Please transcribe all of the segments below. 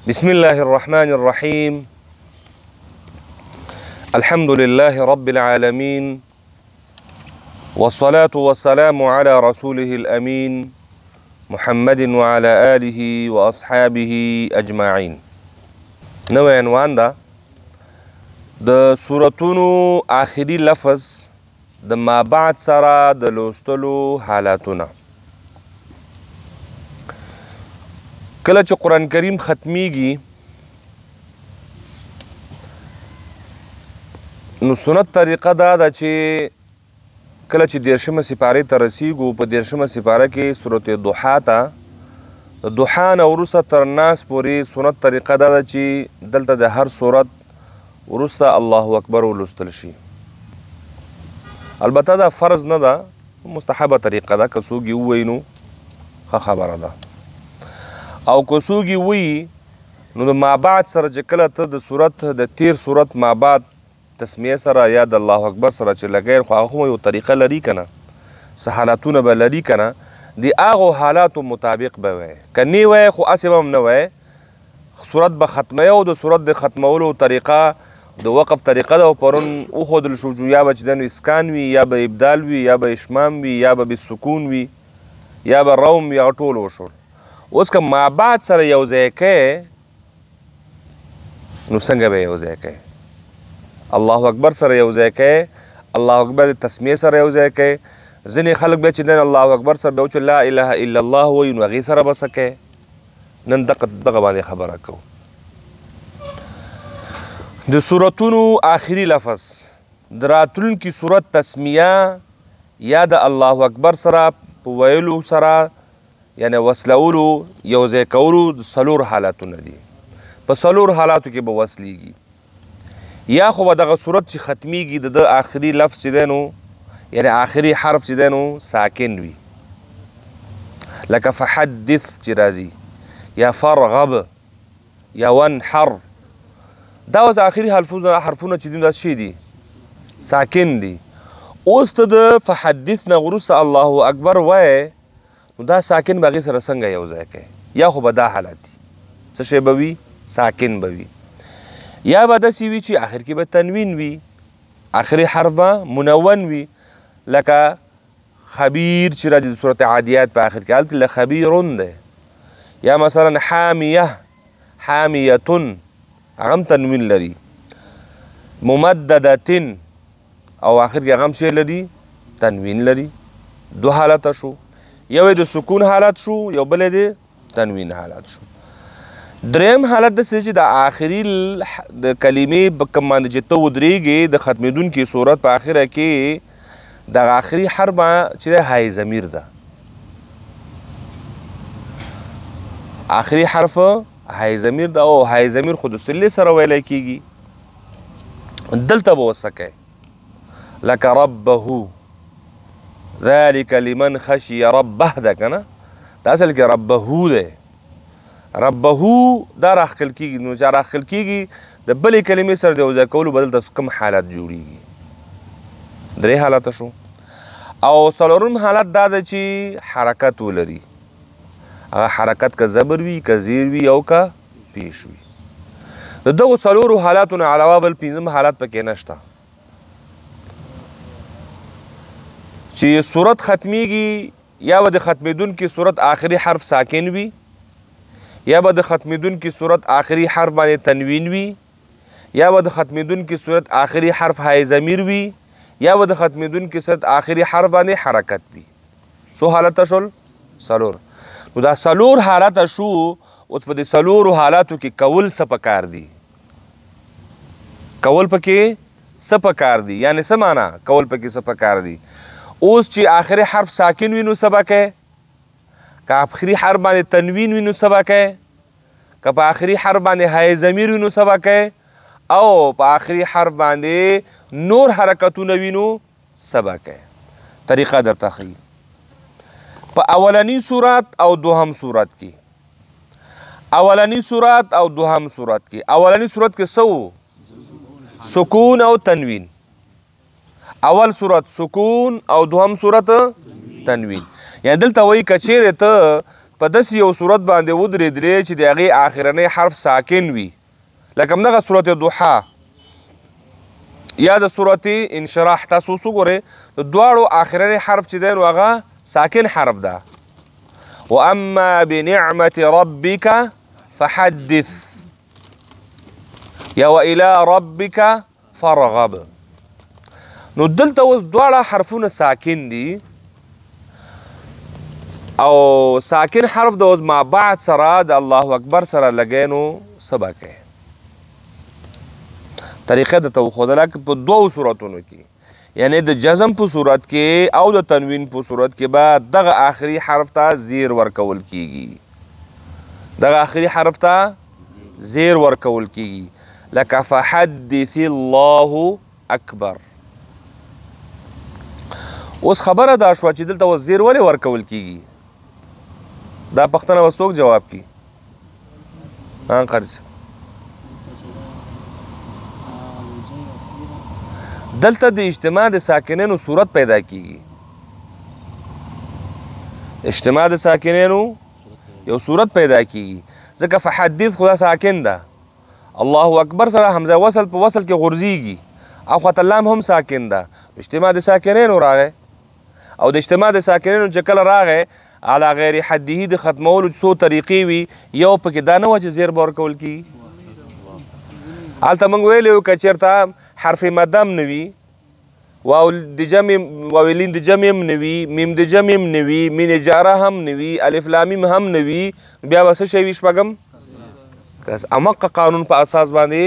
بسم الله الرحمن الرحيم. الحمد لله رب العالمين، والصلاة والسلام على رسوله الأمين محمد وعلى آله وأصحابه أجمعين. نوې عنوان ده د سورتونو آخري لفظ د ما بعد سره د لوستلو حالاتونه. کله چې قرآن کریم ختمیږي نو سنت طریقه دا ده چې کله چې 10مه سپارې ته رسیږو په 10مه سپاره کې سورت ضحا ته د ضحا نه وروسته تر ناس پورې سنت طریقه دا ده چې دلته د هر سورت وروسته الله اکبر ولوستل شي. البته دا فرض نه ده، مستحبه طریقه ده. که څوک یې ووایي نو ښه خبره ده، او که څوک یې ووایي نو د ما بعد سره چې کله ته د صورت د تیر صورت ما بعد تسمیه سره یا د الله اکبر سره چې لګی خو هغه خو یو طریقه لري که نه، څه حالتونه به لري که نه، د هغو حالاتو مطابق به وایې. که نه وایې خو هسې به هم نه وایې، صورت به ختموي او د صورت د ختمولو طریقه د وقف طریقه ده. او پرون وښودل شو چې یا به چې دنو اسکان وي، یا به ابدال وي، یا به اشمام وي، یا به بسکون وي، یا به روم وي، هغه ټول وشول. اوس که ما بعد سره یو ځای کوې نو څنګه به یو ځای کوې؟ الله اکبر سره یو ځای کوې، الله اکبر د تسمیې سره یو ځای کوې. ځینې خلک بیا چې دن الله اکبر سره بیا چې لا اله الا الله وایي نو هغې سره به څه کوې؟ نن دغه باندې خبره کوو. د سورتونو آخري لفظ د راتلونکي صورت تسمیه یا د الله اکبر سره په ویلو سره یعنی وصلولو یو ځای کولو څلور حالتونه دي. په څلور حالاتو کې به وصلیږي. یا خو به دغه صورت چې ختمیږي د آخري لفظ چې دی نو یعنی آخري حرف چې دی نو ساکن وي، لکه فحدث چې راځي، یا فرغب، یا وانحر. دا اوس آخري حرفونه چې دي دا څه دي؟ ساکن دي. اوس ته د فحدث نه وروسته الله اکبر وایې نو دا ساکن به هغې سره څنګه یو ځای کوې؟ یا خو به دا حالت دي، څه شی به وي؟ ساکن به وي. یا به داسې وي چې آخر کې به تنوین وي، آخري حرف به منون وي، لکه خبیر چې راځي د صورت عادیات په آخر کې هلته لخبیرون دی. یا مثلا حامیه، حامیتون، هغه هم تنوین لري. ممددتن او آخر کې هغه هم شی لري، تنوین لري. دو حالته شو، یو د سکون حالت شو، یو بل د تنوین حالت شو. دریم حالت داسې چې د آخري د کلمې په کوم باندې چې ته ودرېږې د ختمېدونکي صورت په آخره کې دغه آخري حرف چې دی های ضمیر ده. آخري حرف های ضمیر ده او های ضمیر خو د صلې سره ویلی کېږي. دلته به ورڅه کوې لکه ربه، ذلک لمن خشی ربه ده که نه، دا اصل کې ربه دی. ربه دا راخکل کېږي. نو چې راخکل کېږي د بلې کلمې سره د یو ځای کولو به دلته کوم حالت جوړېږي؟ درې حالته شو. او څلورم حالت دا ده چې حرکت ولري. هغه حرکت که زبر وي، که زیر وي، او که پیش وي. د دغو څلورو حالاتو نه علاوه بل پنځم حالت پکې نشته. چې صورت ختمیږي یا به د ختمېدونکي صورت آخري حرف ساکن وي، یا به د ختمېدونکي صورت آخري حرف باندې تنوین وي، یا به د ختمېدونکي صورت آخري حرف های ضمیر وي، یا به د ختمېدونکي صورت آخري حرف باندې حرکت وي. څو حالته شول؟ څلور. نو دا څلور حالته شو. اوس په دې څلورو حالاتو کې کول څه پکار دي؟ کول پکې څه پکار دي؟ یعنې څه معنا کول پکې څه پکار دي؟ اوس چې آخري حرف ساکن وي نو څه به کوې؟ که آخري حرف باندې تنوین وي نو څه به کوې؟ که په آخري حرف باندې های ضمیر وي نو څه به کوې؟ او په آخري حرف باندې نور حرکتونه وي نو څه به کوې؟ طریقه درته ښیي. په اولني صورت او دوهم صورت کې، اولني صورت او دوهم صورت کې، اولني صورت کې څه و؟ سکون او تنوین. اول صورت سکون او دوهم صورت تنوین. یعنی دلته وایي که چیرې ته په داسې یو صورت باندې ودرېدلې چې د هغې آخرنی حرف ساکن وي لکه همدغه صورت ضحا یا د صورت انشراح. تاسو اوس وګورئ د دواړو آخرنی حرف چې دی نو هغه ساکن حرف ده. واما بنعمة ربك فحدث یا والى ربك فارغب. نو دلته اوس دواړه حرفونه ساکن دي او ساکن حرف د اوس ما بعد سره د الله اکبر سره لګی نو څه به کوې؟ طریقه درته وښودله په دوو صورتونو کې یعنی د جزم په صورت کې او د تنوین په صورت کې به دغه آخري حرف ته زیر ورکول کیږي. دغه آخري حرف ته زیر ورکول کیږي لکه فحدث الله اکبر. اوس خبره دا شوه چې دلته اوس زیر ولې ورکول کیږي؟ دا پوښتنه به څوک جواب کړي؟ قاری صاحب دلته د اجتماع د ساکنینو صورت پیدا کیږي. اجتماع د ساکنینو یو صورت پیدا کیږي ځکه فحدث خدا ساکن ده الله اکبر سره حمزه وصل په وصل کې غورځېږي او خط اللام هم ساکن ده. اجتماع د ساکنینو راغی او د اجتماع د ساکنینو چې کله راغی علی غیر حده د ختمولو څو طریقې وي یو پکې دا نه وه چې زیر به ورکول کیږي. هلته موږ ویلي وو که چېرته حرف مدم نه وي واولین د جمع هم نه وي میم د جمع هم نه وي مین جاره هم نه وي الف لامیم هم نه وي بیا به څه شی وي شپږم امقه قانون په اساس باندې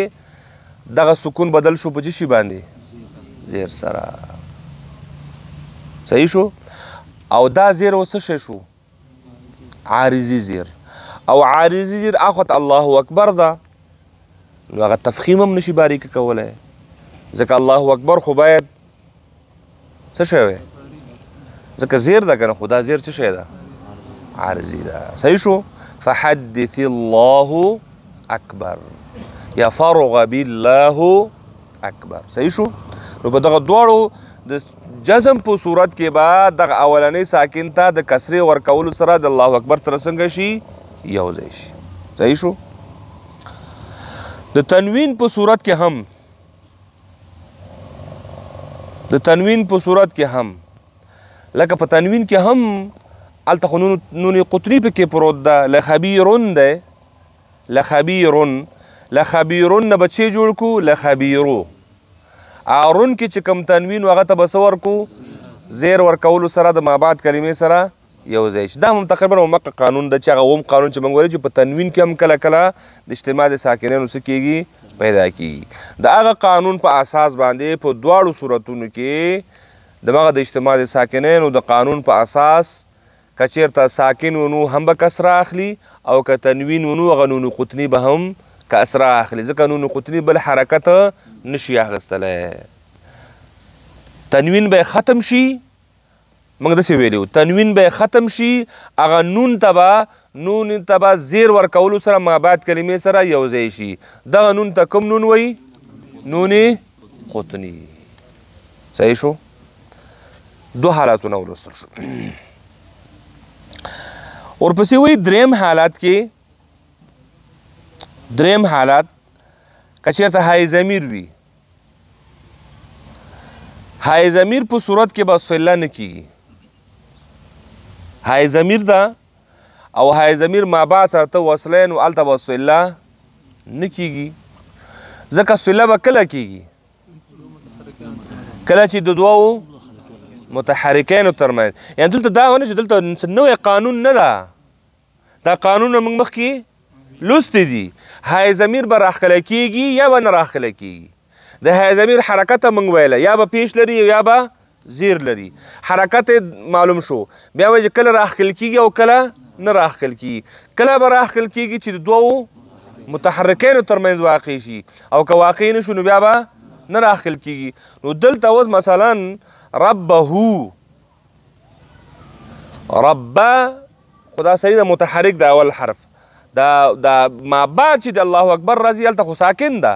دغه سکون بدل شو په څه شي باندې زیر سره. صحیح شو؟ او دا زیر و څه شی شو؟ عارضي زیر. او عارضي زیر اخوت الله اکبر ده نو هغه تفخیم هم نشي باریکه کولی ځکه الله اکبر خو باید څه شی وی؟ ځکه زیر ده که نه خو دا زیر څه شی ده؟ عارضي ده. صحیح شو؟ فحدث الله اکبر یا فرغ بالله اکبر. صحیح شو؟ نو په دغه دواړو د جزم په صورت کې به دغه اولنی ساکن ته د کسرې ورکولو سره د الله اکبر سره څنګه شي؟ یو ځای شي. صحیح شو؟ د تنوین په صورت کې هم لکه په تنوین کې هم هلته خو نون قطري پکې پروت ده لخبیرون دی لخبیرون نه به چې جوړ کړو لخبیرو رون کې چې کوم تنوین هغه ته به څه ورکو؟ زیر ورکولو سره د مابعد کلمې سره یو ځای شي. دا هم تقریبا مقه قانون ده چې هغه اوم قانون چې موږ ویلو چې په تنوین کې هم کله کله د اجتماع د ساکنینو څه کیږي؟ پیدا کیږي. د هغه قانون په اساس باندې په دواړو صورتونو کې دغه د اجتماع د ساکنینو د قانون په اساس که چېرته ساکن ونو هم به کسره اخلي او که تنوین ونو هغه نون قطني به هم کسره اخلي ځکه نون قطني بل حرکت نشي اخیستلی. تنوین به ختم شي موږ داسې ویلي وو تنوین به ختم شي هغه نون ته به زیر ورکولو سره مابعد کلمې سره یو ځای شي. دغه نون ته کوم نون وایي؟ نون قطني. صحیح شو؟ دو حالاتونه ولوستل شو. ورپسې وایي دریم حالت که چېرته های ضمیر وي های ضمیر په صورت کې به صله نه کیږي. های ضمیر ده او های ضمیر مابعد سره ته وصلی نو هلته به صله نه کیږي ځکه صله به کله کیږي؟ کله چې د دوو متحرکینو ترمنځ. یعنې دلته دا ونه چې دلته نوی قانون نه ده دا قانونونه موږ مخکې لوستي دي. های ضمیر به راښکله کیږي یا به نه راښکله کیږي. د های ضمیر حرکت موږ ویله یا به پیش لري یا به زیر لري. حرکت معلوم شو بیا وایي چې کله راښکل کیږي او کله نه راښکل کیږي. کله به راښکل کیږي چې د دوو متحرکینو ترمنځ واقع شي او که واقع نه شو نو بیا به نه راښکل کیږي. نو دلته اوس مثلا ربه خدا صحیح ده متحرک ده اول حرف دا ما بعد چې د الله اکبر راځي هلته خو ساکن ده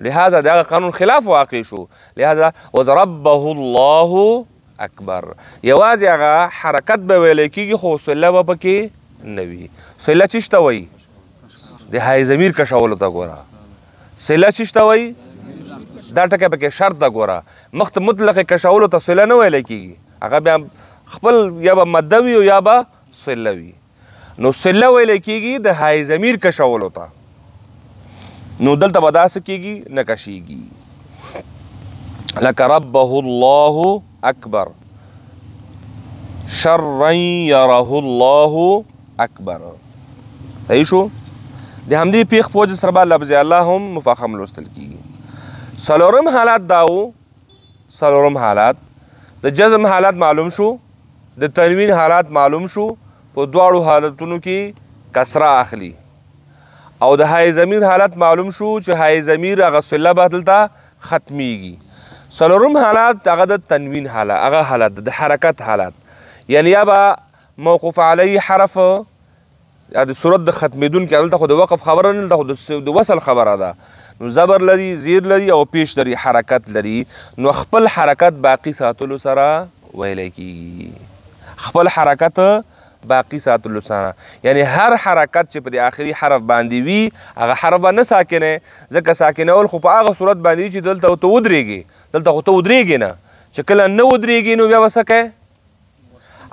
لهذا د هغه قانون خلاف واقع شو. لهذا وضربه الله اکبر یوازې هغه حرکت به ویلی کېږي خو صله به پکې نوي. صله چی شته وایي د های ضمیر کشولو ته ګوره. صله چی شته وایي دا ټکی پکې شرط ده ګوره. مخته مطلق کشولو ته صله نه ویلی کېږي، هغه بیا خپل یا به مده وي او یا به صله وي. نو صله ویلی کېږي د های ضمیر کشولو ته. نو دلته به داسې کېږي نه کشېږي. لکه ربه الله اکبر، شرا یره الله اکبر. صحیح شو؟ د همدې پیښ په وجه سره به لفظ الله هم مفخم لوستل کېږي. څلورم حالت دا و، څلورم حالت د جزم حالت معلوم شو، د تنوین حالت معلوم شو. په دواړو حالتونو کې کسره اخلي. او د های ضمیر حالت معلوم شو چې های ضمیر هغه صله به دلته ختمیږي. څلورم حالت هغه د تنوین حالت، هغه حالت د حرکت حالت، یعنی یا به موقوف علیه حرف یا د صورت د ختمېدونکي دلته خو د وقف خبره نه، دلته خو د وصل خبره ده. نو زبر لري، زیر لري او پیش لري، حرکت لري. نو خپل حرکت باقی ساتلو سره ویلی کېږي. خپل حرکت باقی ساتلو سره، یعنی هر حرکت چې په د آخري حرف باندې وي هغه حرف به نه ساکنه، ځکه ساکنول خو په هغه صورت باندې چې دلته ته ودرېږي. دلته خو ته ودرېږي نه، چې کله نه ودرېږي نو بیا به څه کوې؟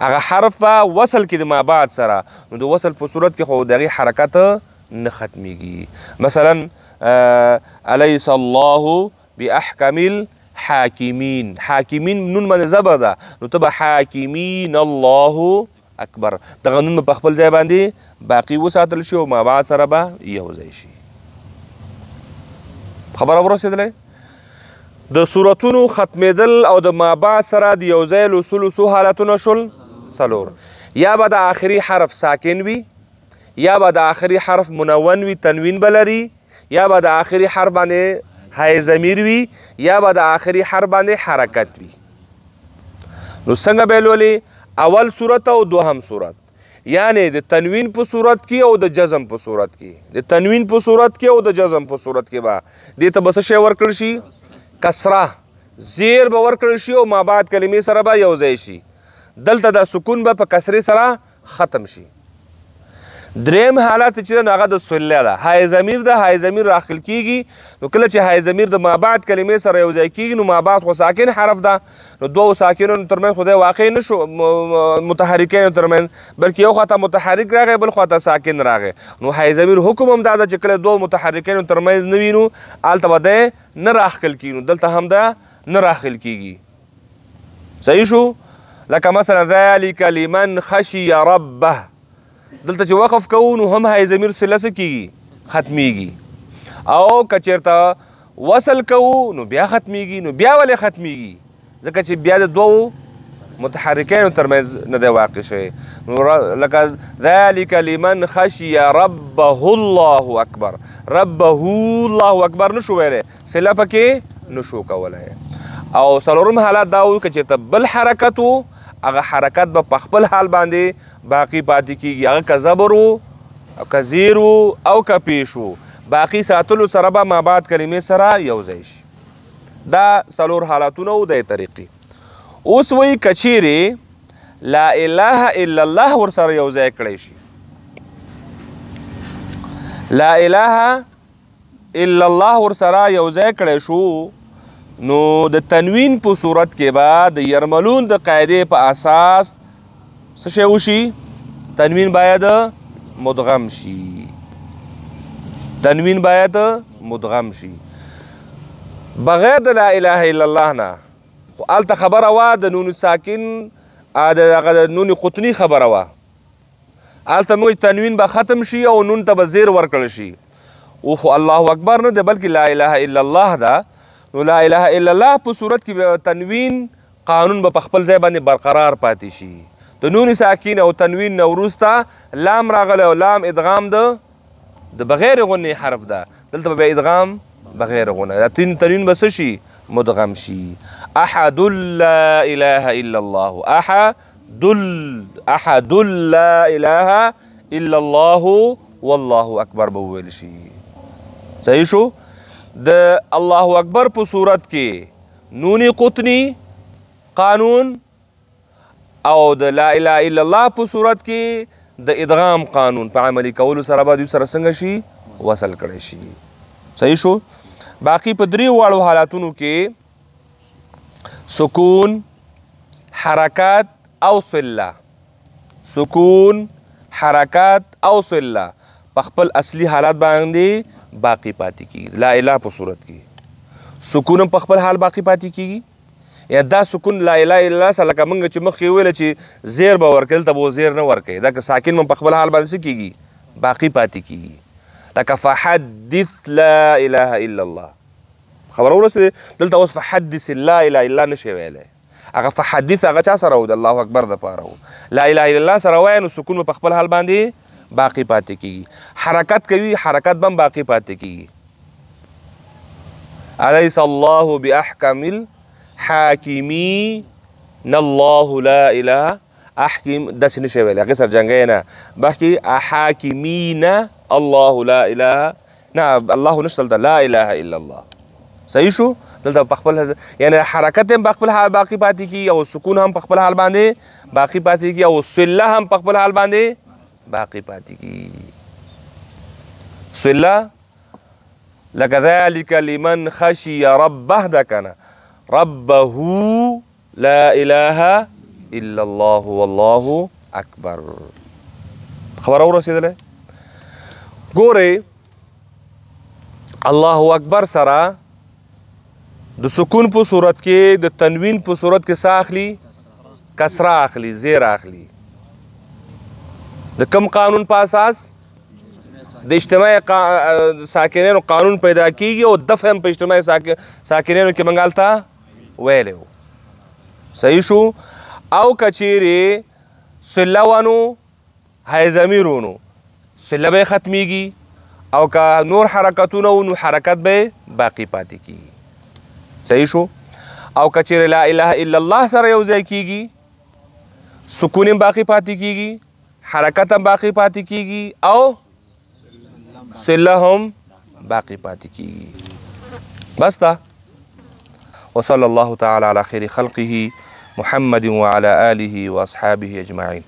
هغه حرف به وصل کې د ما بعد سره. نو د وصل په صورت کې خو د هغې حرکت نه ختمیږي. مثلا الیس الله باحکم الحاکمین، حاکمین نون باندې زبر ده، نو ته به حاکمین الله اکبر. دغه نون په خپل ځای باندې باقي وساتل شي او ما بعد سره به یو ځای شي. خبره ورسېدلی؟ د صورتونو ختمېدل او د ما بعد سره د یو ځای لوستلو څو حالتونه شول؟ څلور. یا به د آخري حرف ساکن وي، یا به د آخري حرف منون وي، تنوین به لري، یا به د آخري حرف باندې های ضمیر وي، یا به د آخري حرف باندې حرکت وي. نو څنګه به لولې؟ اول صورت او دوهم صورت، یعنی د تنوین په صورت کې او د جزم په صورت کې. د تنوین په صورت کې او د جزم په صورت کې به دې ته به څه شی ورکړل شي؟ کسره، زیر به ورکړل شي او ما بعد کلمې سره به یو ځای شي. دلته د سکون به په کسرې سره ختم شي. دریم حالت چې ده هغه د صله ده. های ضمیر ده، های ضمیر راخل کېږي. نو کله چې های ضمیر د ما بعد کلمې سره یو ځای کېږي نو ما بعد خو ساکن حرف ده. نو دوو ساکنونو ترمنځ خدای واقع نه شو متحرکینو ترمنځ، بلکې یو خواته متحرک راغی بل خواته ساکن راغی. نو های ضمیر حکم هم دا ده چې کله دوو متحرکینو ترمنځ نه وي نو هلته به دی نه راخل کېږي. نو دلته هم ده نه راخل کېږي. صحیح شو؟ لکه مثلا ذلک لمن خشی ربه، دلته چې وقف کوو نو هم های ضمیر صله څه کېږي؟ ختمیږي. او که چېرته وصل کوو نو بیا ختمیږي. نو بیا ولې ختمیږي؟ ځکه چې بیا د دوو متحرکینو ترمنځ نه دی واقع شوی. نو لکه ذلک لمن خشی ربه الله اکبر، ربه الله اکبر نشو ویلی، صله پکې نشو کولی. او څلورم حالت دا و که چېرته بل حرکت و هغه حرکت به په خپل حال باندې باقی پاتې کېږي. هغه که زبر و، که زیر و او که پیش و، باقی ساتلو سره به ما بعد کلمې سره یو ځای شي. دا څلور حالتونه و د طریقې. اوس وایي که چیرې لا اله الا الله ورسره یو ځای کړی شي، لا اله الا الله ورسره یو ځای کړی شو، نو د تنوین په صورت کې به د یرملون د قاعدې په اساس څه شی وشي؟ تنوین باید مدغم شي. تنوین باید مدغم شي. بغیر د لا اله الا الله نه خو هلته خبره وه د نون ساکن هغه د نون قطني خبره وه. هلته موږ تنوین به ختم شي او نون ته به زیر ورکړل شي. او خو الله اکبر نه دی بلکې لا اله الا الله ده. نو لا اله الا الله په صورت کې تنوین قانون به په خپل ځای باندې برقرار پاتې شي. د نون ساکین او تنوین نه وروسته لام راغلی او لام ادغام د بغیر غنې حرف ده. دلته به ادغام بغیر غنه، تنوین به څه شي؟ مدغم شي. احد لا اله الا الله، احد لا اله الا الله والله اکبر به وویل شي. صحیح شو؟ د الله اکبر په صورت کې نون قطنی قانون او د لا اله الا الله په صورت کې د ادغام قانون په عملي کولو سره به دوی سره څنګه شي وصل کړی شي. صحیح شو. باقي په درې واړو حالاتونو کې سکون، حرکات او صله، سکون، حرکات او صله په خپل اصلي حالات باندې باقی پاتې کیږي. لا اله په صورت کې سکون هم په خپل حال باقی پاتې کیږي. یا دا سکون لا اله الا الله سره لکه موږ چې مخکې ویل چې زیر به ورکړل ته به زیر نه ورکوي، دا که ساکن هم په خپل حال باندې څه کیږي باقی پاتې کیږي. لکه فحدث لا اله الا الله، خبره ورسېده دلته اوس فحدث لا اله الا الله نشي ویلی، هغه فحدث هغه چا سره و د الله اکبر دپاره و. لا اله الا الله سره وایه نو سکون په خپل حال باندې باقی پاتې کیږي. حرکت کوي حرکت به هم باقی پاتې کیږي. الیس الله باحکم الحاکمین الله لا اله احکم داسې نشي ویلی، هغې سره جنګی نه بلکې حاکمین الله لا اله نه الله نشته دلته لا اله الا الله. صحیح شو. دلته په خپل یعنی حرکت هم په خپل حال باقی پاتې کیږي او سکون هم په خپل حال باندې باقی پاتې کیږي او صله هم په خپل حال باندې باقی پاتې کیږي. صله لکه ذلک لمن خشی ربه ده کنه، ربه لا اله الا الله والله اکبر. خبره ورسېدله. ګورئ الله اکبر سره د سکون په صورت کې د تنوین په صورت کې څه اخلي؟ کسره اخلي، زیر اخلي. د کم قانون په اساس؟ د اجتماعي ساکنینو قانون پیدا کیږي او دفع هم په اجتماعي ساکنینو کې موږ هلته ویلی و. صحیح شو. او که چیرې صله ونو های ضمیر ونو صله به یې ختمیږي، او که نور حرکتونه و نو حرکت به یې باقي پاتې کیږي. صحیح شو. او که چیرې لا اله الا الله سره یو ځای کیږي سکون هم باقي پاتې کیږي، حرکت هم باقي پاتې کیږي او صله هم باقي پاتې کیږي. بس دا. وصلى الله تعالى على خير خلقه محمد وعلى آله وأصحابه أجمعين.